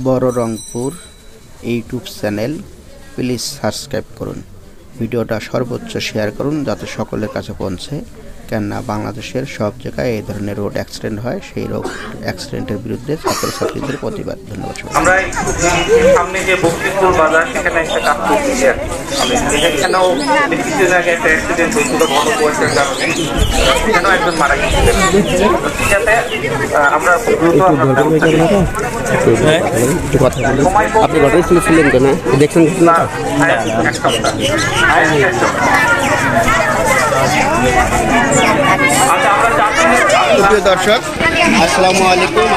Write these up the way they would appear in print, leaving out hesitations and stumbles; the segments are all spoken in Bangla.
বড় Rangpur YouTube channel please subscribe করুন। ভিডিওটা সর্বোচ্চ শেয়ার করুন যাতে সকলের কাছে পৌঁছে। কেননা বাংলাদেশের সব জায়গায় এই ধরনের রোড অ্যাক্সিডেন্ট হয়, সেই রোড অ্যাক্সিডেন্টের বিরুদ্ধে ছাত্রছাত্রীদের প্রতিবাদ। ধন্যবাদ। আমরা সামনে যে বক্তিপুর বাজার সেখানে একটা কাজ করতেছি আর এখানেও কিছু জায়গায় একটা অ্যাক্সিডেন্ট হয়েছিল বড় বয়সের কারণে, সেখানেও একজন মারা গেছিলেন। যাতে আমরা দ্রুত আপনি ঘটনা শুনেছিলেন কেন দেখছেন? এক সপ্তাহ প্রিয় দর্শক, আসসালামু আলাইকুম।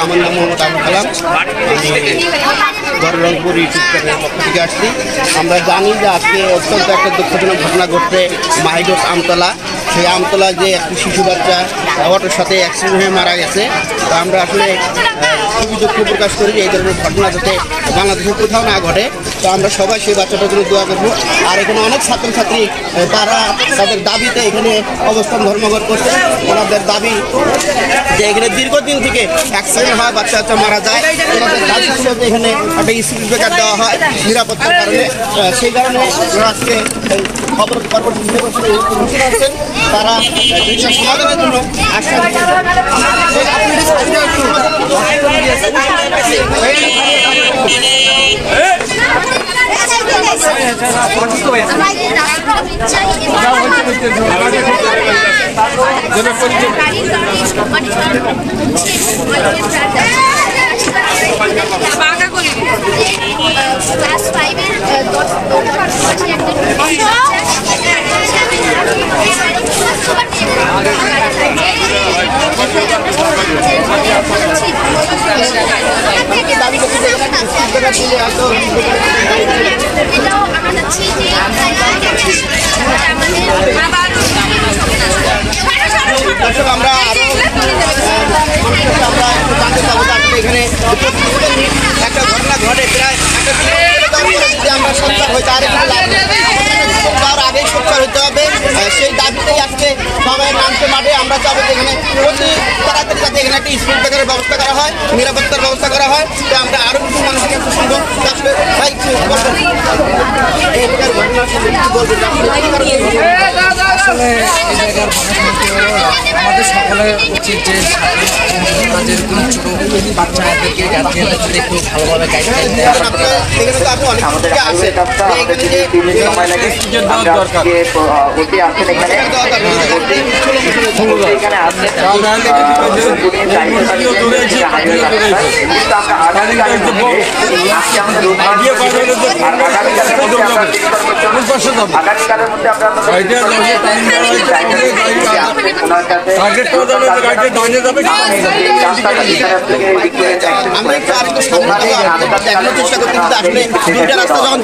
আমার নাম মোহাম্মদ আবুল কালাম। বড় রংপুর ইউটিউব চ্যানেলের পক্ষ থেকে আসছি। আমরা জানি যে আজকে অত্যন্ত একটা দুঃখজনক ঘটনা ঘটছে মাহিগঞ্জ আমতলা। সেই আমতলায় যে একটি শিশু বাচ্চা অটোর সাথে অ্যাক্সিডেন্ট হয়ে মারা গেছে। তো আমরা আসলে খুবই দুঃখ প্রকাশ করি যে এই ধরনের ঘটনা যাতে বাংলাদেশে কোথাও না ঘটে। তো আমরা সবাই সেই বাচ্চাটার জন্য দোয়া করবো। আর এখানে অনেক ছাত্রছাত্রী তারা তাদের দাবিতে এখানে অবস্থান ধর্মঘট করছে। ওনাদের দাবি যে এখানে দীর্ঘদিন থেকে অ্যাক্সিডেন্ট হয়, বাচ্চা বাচ্চা মারা যায়। ওনাদের দাবি ছিল যে এখানে একটা স্পিড ব্রেকার দেওয়া হয় নিরাপত্তার কারণে। সেই কারণে আজকে খবর আছেন তারা বিষয় সমাধানের জন্য ক্লাস 5 এর 10 আমরা আরো জানতে চাবো এখানে একটা ঘটনা ঘটে প্রায় আমরা সরকার হয়তো আর আগেই সরকার হইতে হবে। সেই দাবিতেই আজকে সবাই নামতে মাঠে। আমরা চাবো যে এখানে অতি তাড়াতাড়ি যাতে এখানে একটা স্পিড ব্রেকারের ব্যবস্থা করা হয়, নিরাপত্তার ব্যবস্থা করা হয়। তো আমরা আরো কিছু মানুষের কাছে শুনবো আসলে ভাই আসলে এই জায়গার আমাদের সকলে উচিত যে কাজের কোনো ছোটো বাচ্চাদেরকে গার্জিয়ানদেরকে একটু ভালোভাবে গাইডলাইন দেওয়া।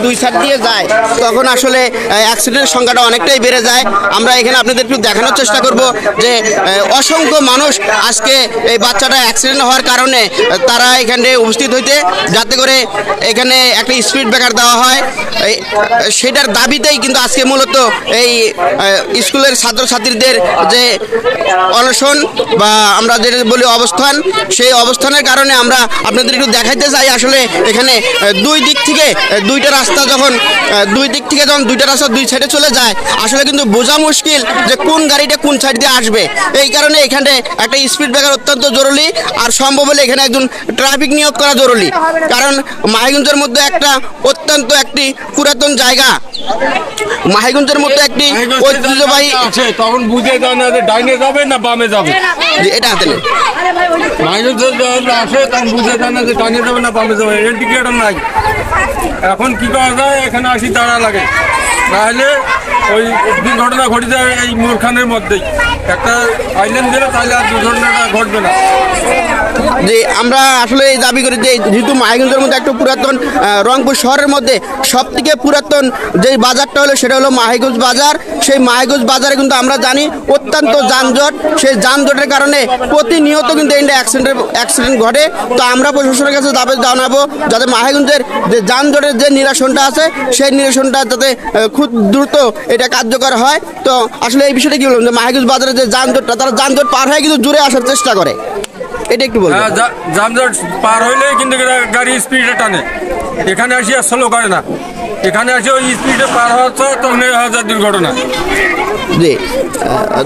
দুই সাইড দিয়ে যায় তখন আসলে অ্যাক্সিডেন্টের সংখ্যাটা অনেকটাই বেড়ে যায়। আমরা এখানে আপনাদের একটু দেখানোর চেষ্টা করব যে অসংখ্য মানুষ আজকে এই বাচ্চাটা অ্যাক্সিডেন্ট হওয়ার কারণে তারা এখানে উপস্থিত হইতে যাতে করে এখানে একটা স্পিড ব্রেকার দেওয়া হয় সেটার দাবিতেই কিন্তু আজকে মূলত এই স্কুলের ছাত্রছাত্রীদের যে অনশন বা আমরা যেটা বলি অবস্থান, সেই অবস্থানের কারণে আমরা আপনাদের একটু দেখাইতে চাই। আসলে এখানে দুই দিক থেকে দুইটা রাস্তা যখন দুইটা রাস্তা দুই সাইডে চলে যায় আসলে কিন্তু বোঝা মুশকিল যে কোন গাড়িটা কোন সাইড দিয়ে আসবে। এই কারণে এখানে একটা স্পিড ব্রেকার অত্যন্ত জরুরি। আর সম্ভব হলে এখানে একজন ট্রাফিক নিয়োগ করা জরুরি। কারণ মাহিগঞ্জের মধ্যে একটা অত্যন্ত একটি পুরাতন জায়গা, মাহিগঞ্জের মধ্যে একটি ঐতিহ্যবাহী আছে, তখন বুঝে যায় না যে ডাইনে যাবে না বামে যাবে। এটা হাতে নেই মাহিগঞ্জ আসে তখন বুঝে যায় না যে ডাইনে যাবে না বামে যাবে। ইন্ডিকেটর নাই। এখন কি করা যায়, এখানে আসি দাঁড়া লাগে, নাহলে ওই দুর্ঘটনা ঘটে যায় এই মোরখানের মধ্যেই। একটা আইল্যান্ড দিলে তাহলে আর দুর্ঘটনাটা ঘটবে না। যে আমরা আসলে এই দাবি করি যে যেহেতু মাহিগঞ্জের মধ্যে একটা পুরাতন রংপুর শহরের মধ্যে সবথেকে পুরাতন যে বাজারটা হলো সেটা হলো মাহিগঞ্জ বাজার। সেই মাহিগঞ্জ বাজারে কিন্তু আমরা জানি অত্যন্ত যানজট। সেই যানজটের কারণে প্রতিনিয়ত কিন্তু এই অ্যাক্সিডেন্ট ঘটে। তো আমরা প্রশাসনের কাছে দাবি জানাবো যাতে মাহিগঞ্জের যে যানজটের যে নিরসনটা আছে সেই নিরসনটা যাতে খুব দ্রুত এটা কার্যকর হয়। তো আসলে এই বিষয়টা কি বললাম যে মাহিগঞ্জ বাজারে যে যানজটটা, তারা যানজট পার হয়ে কিন্তু জুড়ে আসার চেষ্টা করে। এটা একটু বলবেন। হ্যাঁ, জামজট পার হইলে কিন্তু গাড়ি স্পিডে টানে, এখানে আসি আর স্লো করে না, এখানে আসে ওই স্পিডে পার হওয়ার তখন হাজার দুর্ঘটনা। জি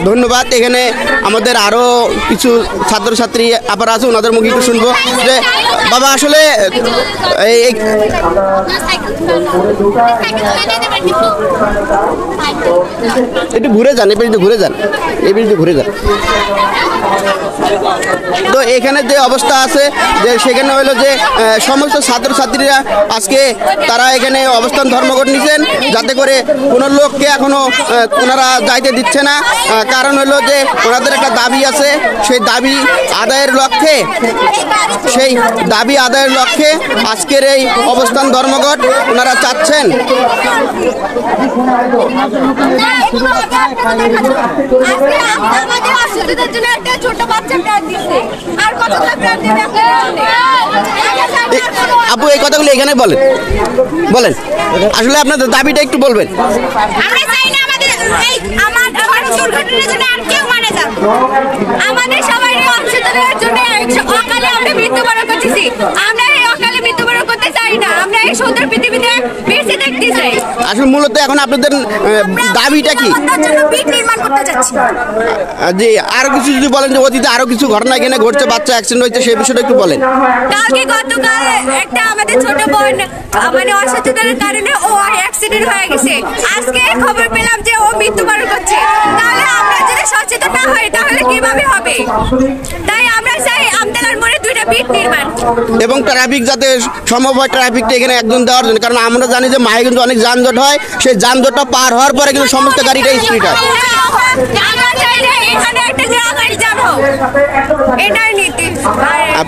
ধন্যবাদ। এখানে আমাদের আরও কিছু ছাত্রছাত্রী আবার আছে, ওনাদের মুখে একটু শুনবো যে বাবা আসলে একটু ঘুরে যান, এবার একটু ঘুরে যান, এবার একটু ঘুরে যান। তো এখানে যে অবস্থা আছে যে সেখানে হলো যে সমস্ত ছাত্রছাত্রীরা আজকে তারা এখানে অবস্থান ধর্মঘট নিয়েছেন, যাতে করে কোনো লোককে এখনো ওনারা যাইতে দিচ্ছে না। কারণ হলো যে ওনাদের একটা দাবি আছে, সেই দাবি আদায়ের লক্ষ্যে আজকের এই অবস্থান ধর্মঘট ওনারা চাচ্ছেন। আপু এই কথাগুলো এখানে বলেন বলেন, আসলে আপনাদের দাবিটা একটু বলবেন। আমরা চাই না আমাদের দুর্ঘটনার জন্য আর কেউ মারা যাক, আমাদের সবাই অংশগ্রহণের জন্য অকালে আমরা মৃত্যুবরণ করতেছি, আমরা এই অকালে মৃত্যুবরণ করতে চাই না, আমরা এই সুন্দর পৃথিবীতে বেঁচে থাকতে চাই। আসলে মূলত এখন আপনাদের দাবিটা কি? নির্মাণ করতে যাচ্ছি। জি আরো কিছু যদি বলেন যে অতীতে আরো কিছু ঘটনা এখানে ঘটছে, বাচ্চা অ্যাক্সিডেন্ট হয়েছে, সেই বিষয়টা একটু বলেন। গতকাল একটা আমাদের ছোট বোন মানে অসচেতনের কারণে ও অ্যাক্সিডেন্ট হয়ে গেছে, আজকে খবর পেলাম যে ও মৃত্যুবরণ করছে। তাহলে আমরা যদি সচেতন না হই তাহলে কিভাবে হবে? তাই আমরা চাই আমতলার মোড়ে 2টা বিট নির্মাণ এবং ট্রাফিক যাতে সম্ভব হয় ট্রাফিকটা এখানে একদম দেওয়ার জন্য, কারণ আমরা জানি যে মাহেরগঞ্জে অনেক যানজট হয়, সেই যানজটটা পার হওয়ার পরে কিন্তু সমস্ত গাড়িটা স্পিড হয়।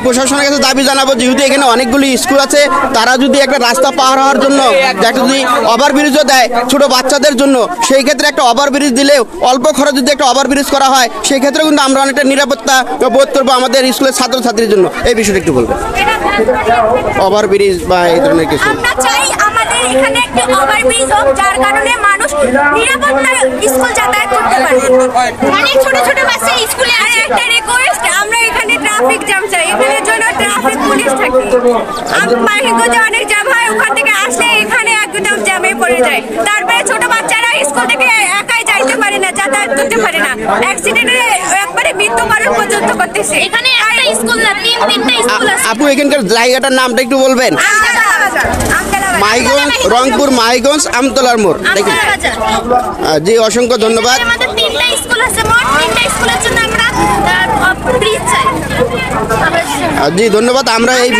প্রশাসনের কাছে দাবি জানাবো, যেহেতু এখানে অনেকগুলি স্কুল আছে, তারা যদি একটা রাস্তা পার হওয়ার জন্য একটা যদি ওভারব্রিজও দেয় ছোট বাচ্চাদের জন্য, সেই ক্ষেত্রে একটা ওভারব্রিজ দিলেও অল্প খরচ যদি একটা ওভারব্রিজ করা হয়, সেই ক্ষেত্রে কিন্তু আমরা অনেকটা নিরাপত্তা বোধ করবো আমাদের স্কুলের ছাত্রছাত্রীর জন্য। এই বিষয়টা একটু বলবেন, ওভারব্রিজ বা এই ধরনের কিছু। আমরা চাই আমাদের এখানে একটা ওভারব্রিজ হোক, যার কারণে মানুষ নিরাপত্তায় স্কুল যাতায়াত করতে পারে। মানে ছোট ছোট বাচ্চা স্কুলে আসে। একটা রিকোয়েস্ট, আমরা এখানে ট্রাফিক জ্যাম চাই, এখানে জন্য ট্রাফিক পুলিশ থাকে। আমরা মাহেরগঞ্জে অনেক জ্যাম হয়, ওখান থেকে আসলে এখানে একদম জ্যামে পড়ে যায়। তারপরে ছোট বাচ্চারা স্কুল থেকে একাই যাইতে পারে না, যাতায়াত করতে পারে না, অ্যাক্সিডেন্টে একবারে মৃত্যুবরণ পর্যন্ত করতেছে। এখানে একটা স্কুল না, 3-3টা স্কুল আছে। আপু এখানকার জায়গাটার নামটা একটু বলবেন। মাইগঞ্জ, রংপুর মাইগঞ্জ আমতলার মোড়। জি অসংখ্য ধন্যবাদ। আমাদের 3টা স্কুল আছে, মোট 3টা স্কুলের জন্য আমরা ব্রিজ চাই। জি ধন্যবাদ। আমরা এই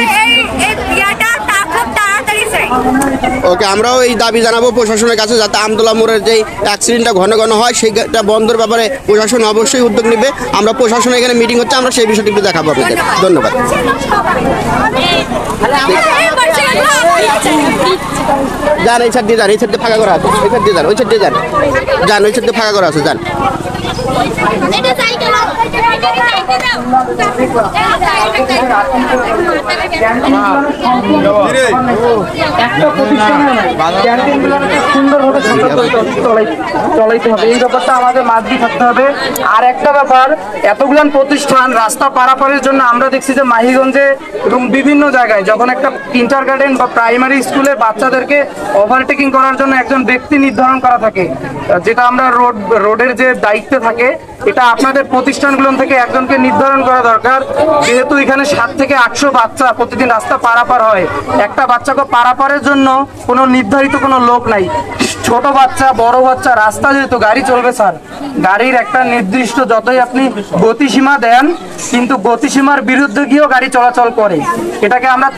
ওকে আমরাও এই দাবি জানাবো প্রশাসনের কাছে, যাতে আমতলা মোড়ের যে অ্যাক্সিডেন্টটা ঘন ঘন হয় সেইটা বন্ধের ব্যাপারে প্রশাসন অবশ্যই উদ্যোগ নেবে। আমরা প্রশাসনের এখানে মিটিং হচ্ছে, আমরা সেই বিষয়টি একটু দেখাবো আপনাদের। ধন্যবাদ। যান এই সাইড দিয়ে যান, এই সাইড দিয়ে ফাঁকা করা আছে, এই সাইড দিয়ে যান, ওই সাইড দিয়ে যান, যান ওই সাইড দিয়ে ফাঁকা করা আছে, যান। চলাইতে হবে, এই ব্যাপারটা আমাদের মাঝে থাকতে হবে। আর একটা ব্যাপার, এতগুলান প্রতিষ্ঠান রাস্তা পারাপারের জন্য আমরা দেখছি যে মাহিগঞ্জে এবং বিভিন্ন জায়গায় যখন একটা কিন্ডারগার্টেন বা প্রাইমারি স্কুলে বাচ্চাদেরকে ওভারটেকিং করার জন্য একজন ব্যক্তি নির্ধারণ করা থাকে, যেটা আমরা রোডের যে দায়িত্বে থাকে, এটা আপনাদের প্রতিষ্ঠানগুলো থেকে একজনকে নির্ধারণ করা দরকার। যেহেতু এখানে 7 থেকে 800 বাচ্চা প্রতিদিন রাস্তা পারাপার হয়, একটা বাচ্চাকে পারাপারের জন্য কোনো নির্ধারিত কোনো লোক নাই। ছোট বাচ্চা বড় বাচ্চা রাস্তা যেহেতু গাড়ি চলবে স্যার, গাড়ির একটা নির্দিষ্ট যতই আপনি গতিসীমা দেন, কিন্তু গতিসীমার বিরুদ্ধে গিয়েও গাড়ি চলাচল করে, এটাকে আমরা